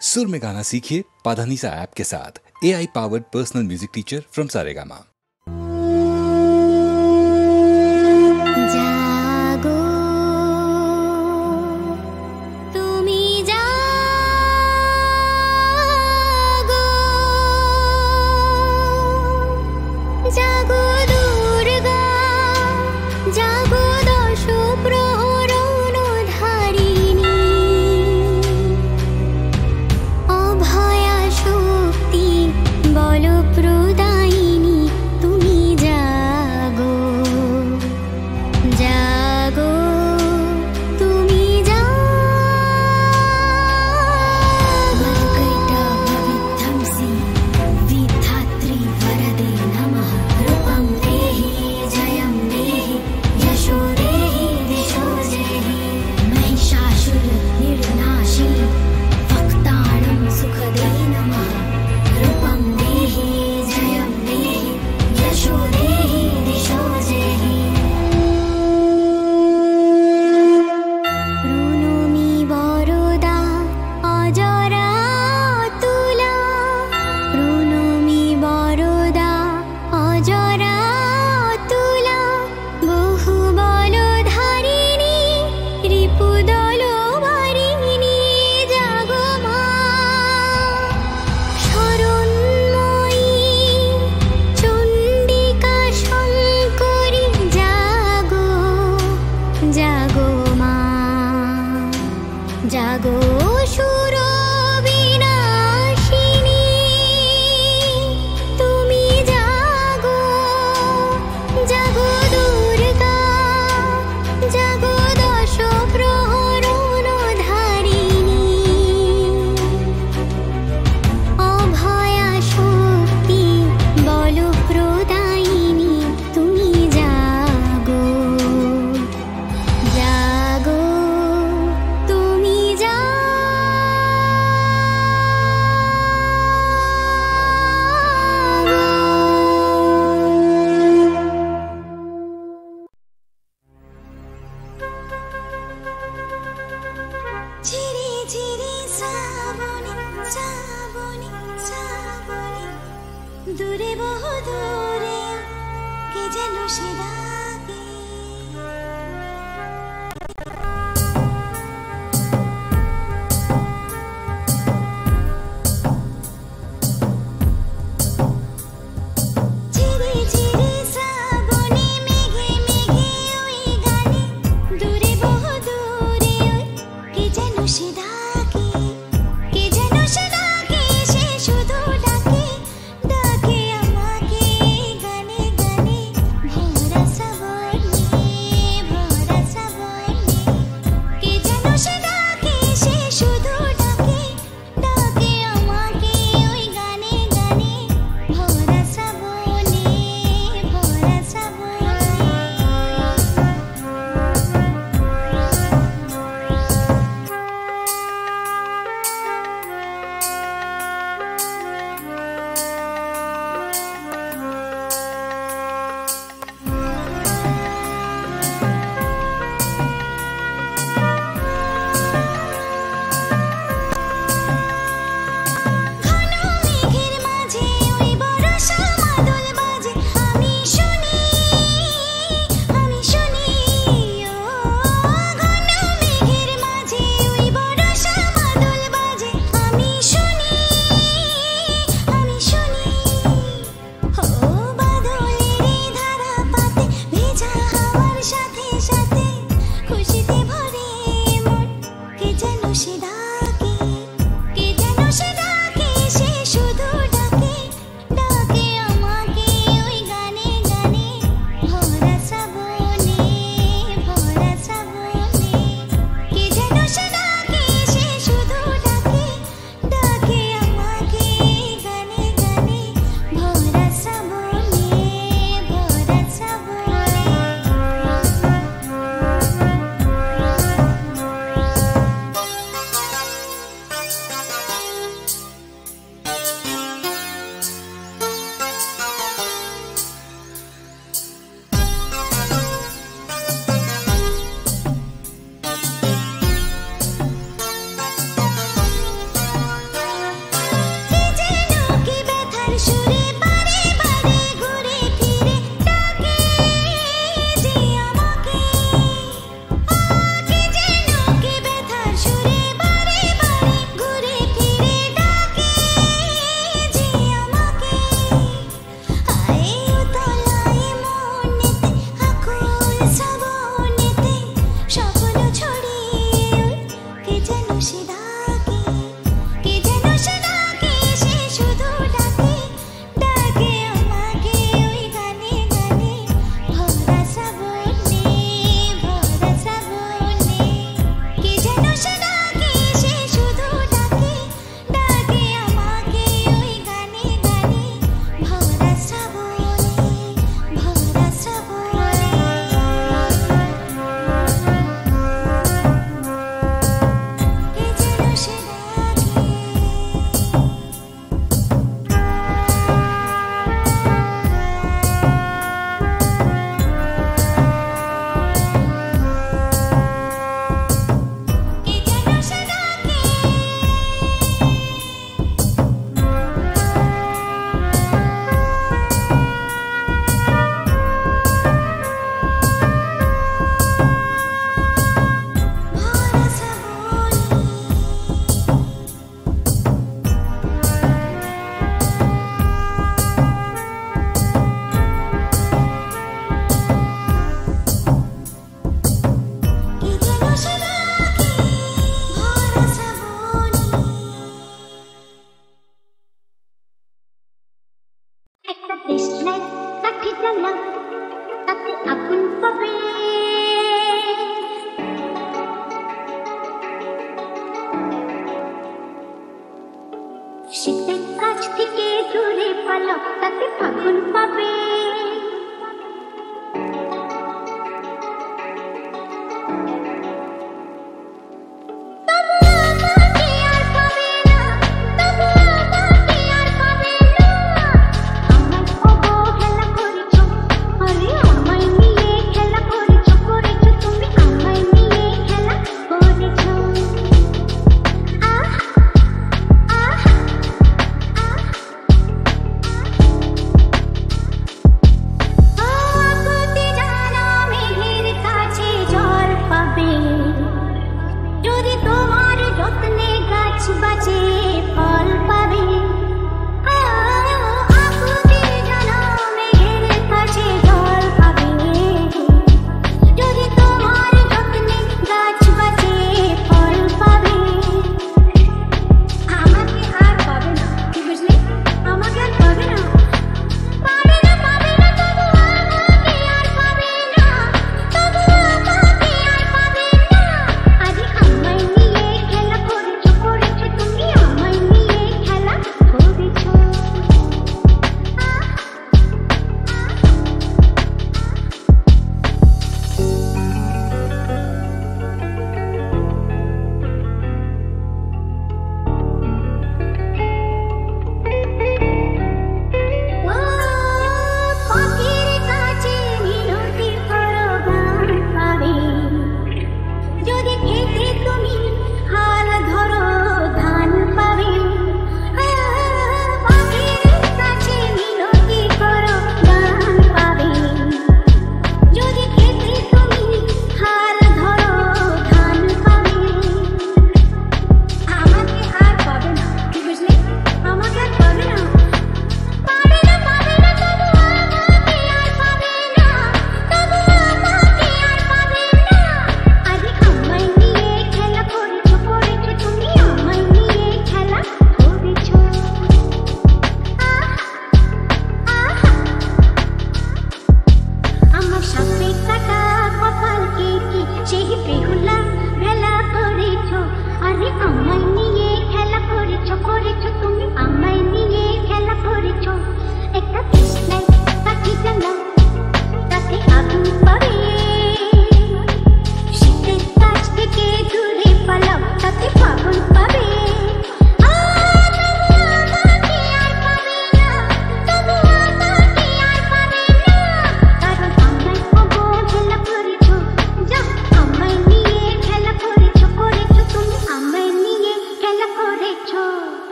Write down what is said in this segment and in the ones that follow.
सुर में गाना सीखिए पाधानीसा ऐप के साथ। AI powered personal music teacher from Saregama. ডাকে ডাকে আমাকে গানে গানে ভরা শীতের কাছ থেকে দূরে পালো, তাতে ফাগুন পাবে।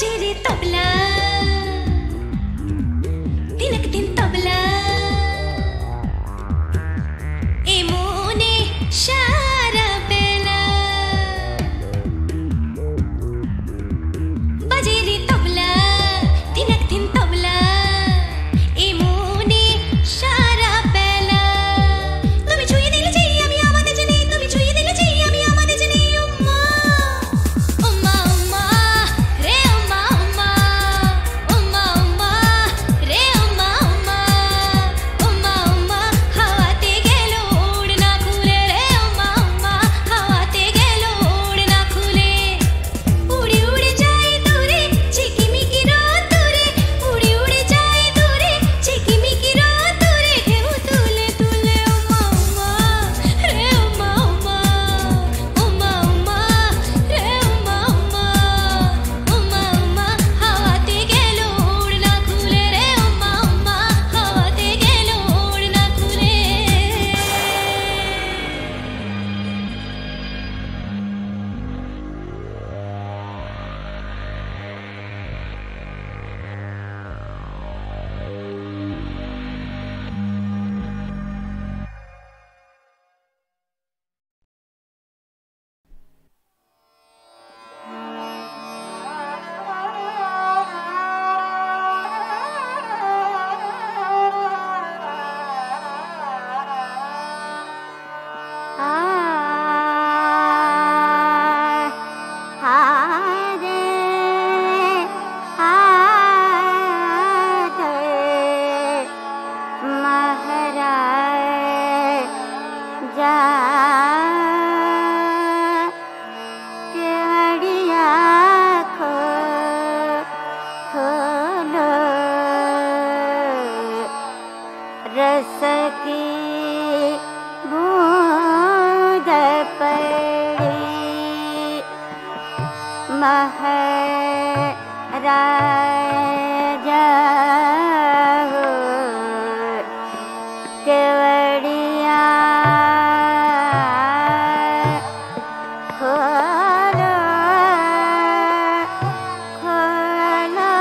बजे रे तबला तिनक दिन तबला ए मोने शारा बेला बजे रे तबला तिनक दिन तबला ए मोने शारा बेला তুমি ছুঁয়ে দিলে যে আমি আমাদের জানি তুমি ছুঁয়ে দিলে যে আমি আমাদের জানি উম্মা উম্মা উম্মা রে উম্মা উম্মা উম্মা উম্মা রে উম্মা উম্মা উম্মা উম্মা হাওয়াতে গেল উড় না খুলে রে উম্মা উম্মা হাওয়াতে গেল উড় না খুলে উড়ে উড়ে যায় দূরে ঝিকিমিকি রোদ্দুরে উড়ে উড়ে যায় দূরে ঝিকিমিকি রোদ্দুরে ঢেউ তুলে তুলে উম্মা উম্মা রে উম্মা উম্মা উম্মা উম্মা রে উম্মা উম্মা উম্মা উম্মা হাওয়াতে গেল উড় না খুলে রে উম্মা উম্মা হাওয়াতে গেল উড় না খুলে रस की बूंद पड़ी महाराजा हो केवड़िया खोलो खोलो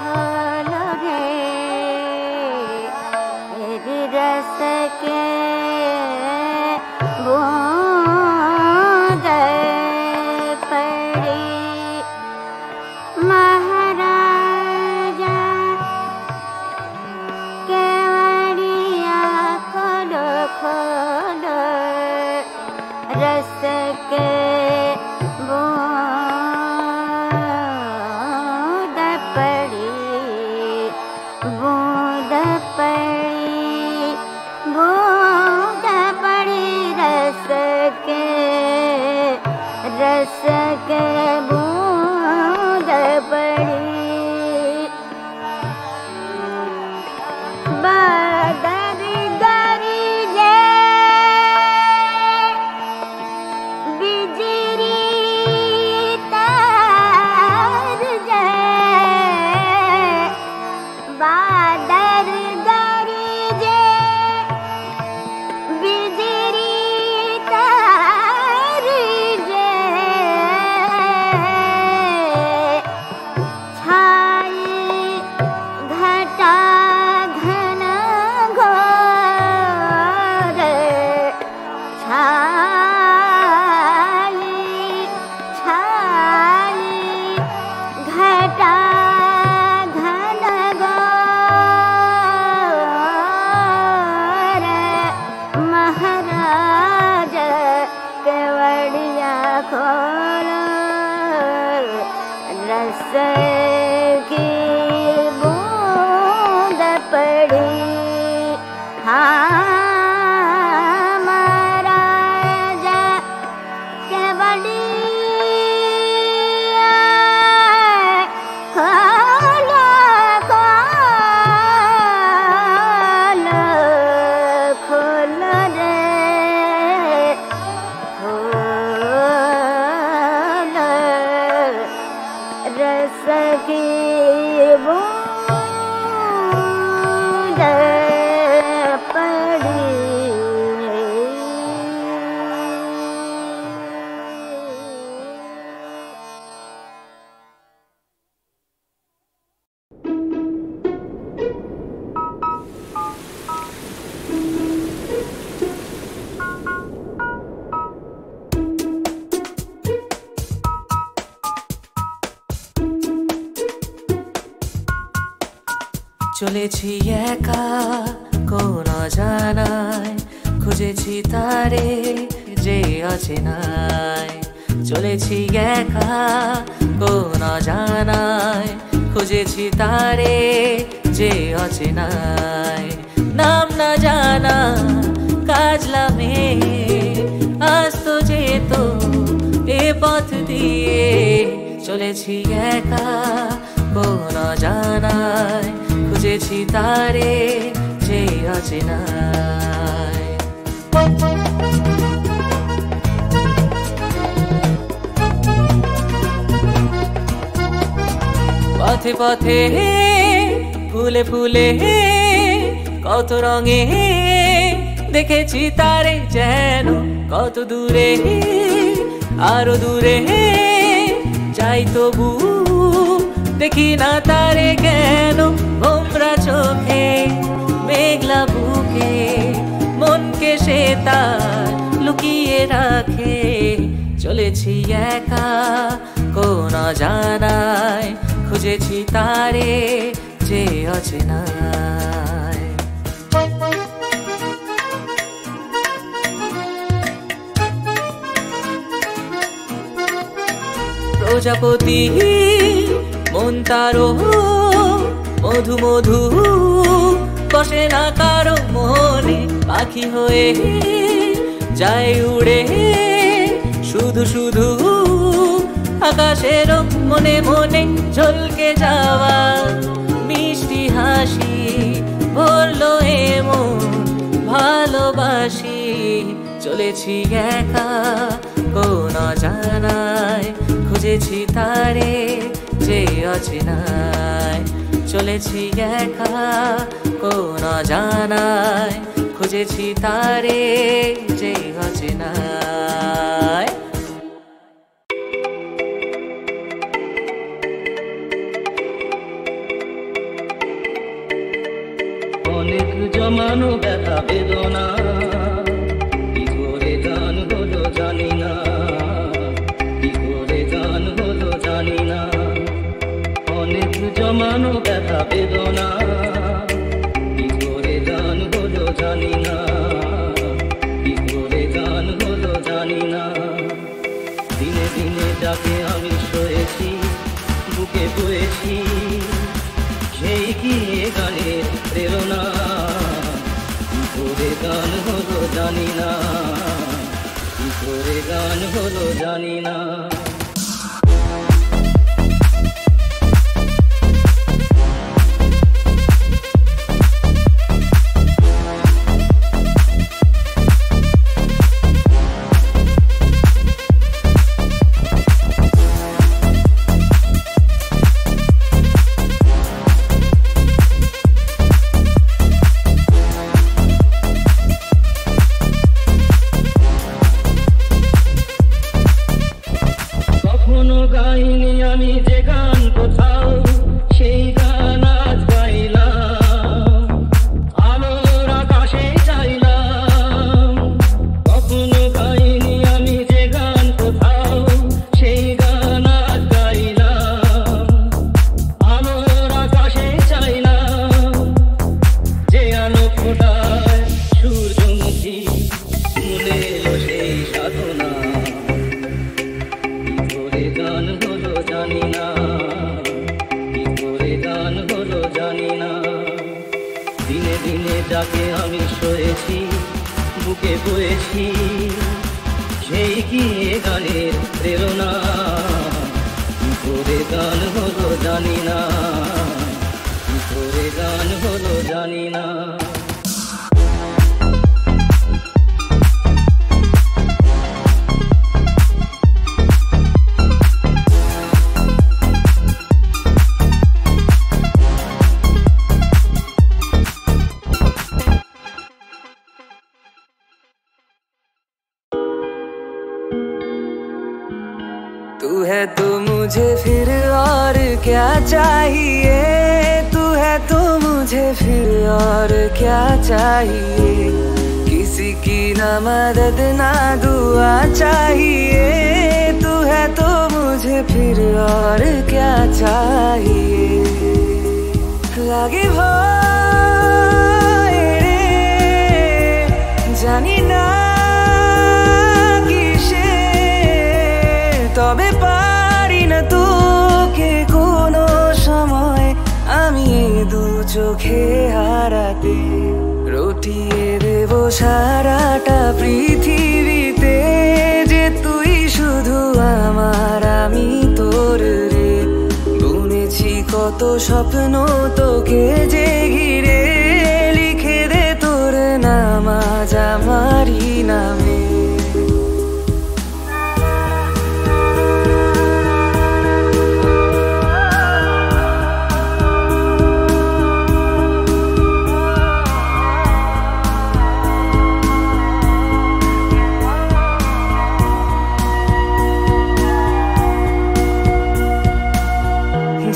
खोलो रे मेरी रस के बूंद पड़ी महाराजा केवड़िया खोलो खोलो रस के बूंद पड़ी बूंद पड़ी बूंद पड़ी रस के बूंद पड़ी बादल गरजे बिजली तार जाए बादल गरजे बिजली तार जाए छाई घटा घन घोर छाई छाई घटा घन घोर महाराज केवड़िया खोलो रस की बूंद पड़ी हाँ महाराजा केवड़िया खोलो खोलो खोलो रे खोलो रस की बूंद पड़ी চলেছি একা কোন অজানায়, খুঁজেছি তারে যে অচেনায়। চলেছি একা কোন অজানায়, খুঁজেছি তারে যে অচেনায়। নাম না জানা কাজলা মেয়ে আসতো যেত এ পথ দিয়ে। চলেছি একা কোন অজানায়, খুঁজেছি তারে যে অচেনায়। পথে পথে ফুলে ফুলে কত রঙে দেখেছি তারে যেন কত দূরে, আরো দূরে যাই তবু দেখি না তারে কেন। ভোমরা চোখে মেঘলা বুকে মনকে সে তার লুকিয়ে রাখে। চলেছি একা কোন অজানায়, খুঁজেছি তারে যে অচেনায়। প্রজাপতি মন তারো মধু মধু বসে না কারো মনে, পাখি হয়ে যায় উড়ে শুধু শুধু আকাশের মনে মনে। ঝলকে যাওয়া মিষ্টি হাসি বললো এমন ভালোবাসি। চলেছি একা কোন অজানায়, খুঁজেছি তারে যে অচেনায়। চলেছি একা কোন অজানায়, খুঁজেছি তারে যে অচেনায়। অনেক জমানো ব্যথা বেদনা, কি করে গান হলো জানি না, কি করে গান হলো জানি না। অনেক জমানো ব্যথা বেদনা, কি করে গান হলো জানি না, কি করে গান হলো জানি না। দিনে দিনে যাকে আমি সয়েছি বুকে বয়েছি, সেই কি গানের প্রেরণা, কি করে গান হলো জানি না, কি করে গান হলো জানি না। যাকে আমি সয়েছি বুকে বয়েছি, সেই কি গানের প্রেরণা, কি করে গান হলো জানি না, কি করে গান হলো জানি না। तू है तो मुझे फिर और क्या चाहिए, तू है तो मुझे फिर और क्या चाहिए। किसी की ना मदद ना दुआ चाहिए, तू है तो मुझे फिर और क्या चाहिए। लगी भो চোখে হারাতে রটিয়ে দেব সারাটা পৃথিবীতে যে তুই শুধু আমার আমি তোর রে বুনেছি কত স্বপ্ন তোকে যে ঘিরে লিখে দে তোর নাম আজ আমারই নামে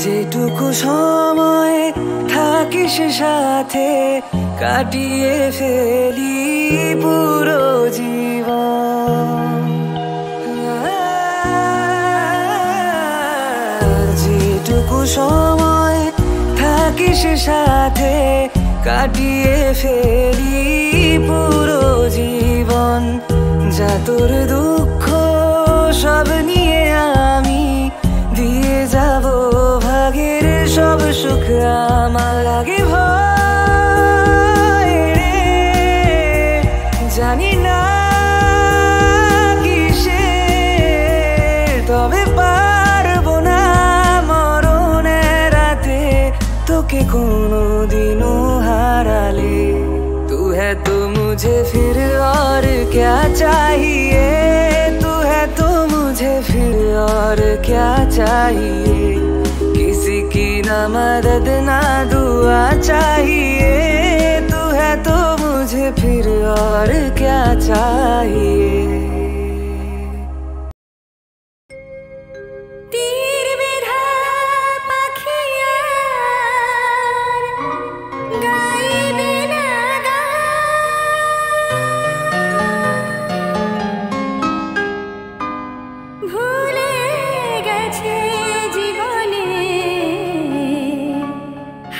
যেটুকু সময় থাকিস সাথে কাটিয়ে ফেলি পুরো জীবন যেটুকু সময় থাকিস সাথে কাটিয়ে ফেলি পুরো জীবন যা তোর দুঃখ সব নিয়ে আমি দিয়ে যাব ভাগের সব সুখ আমার লাগে ভয় রে জানি না কিসে তবে পারবো না মরণের রাতে তোকে কোনোদিনও হারালে तू है तो मुझे फिर और क्या चाहिए तू है तो मुझे फिर और क्या चाहिए किसी की ना मदद ना दुआ चाहिए तू है तो मुझे फिर और क्या चाहिए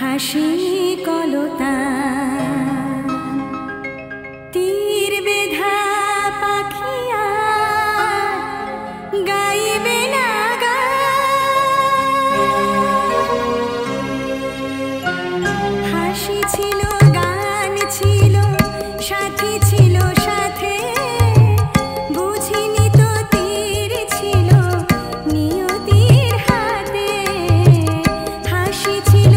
হাসি কলতা তীর বেধা পাখিয়া গাইবে না হাসি ছিল গান ছিল সাথী ছিল সাথে বুঝিনি তো তীর ছিল নিয়তির হাতে হাসি ছিল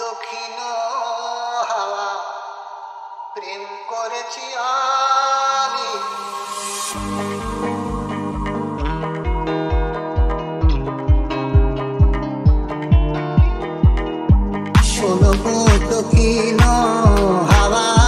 দক্ষিণ হাওয়া প্রেম করেছি আমি শোনো দক্ষিণ হাওয়া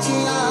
করেছি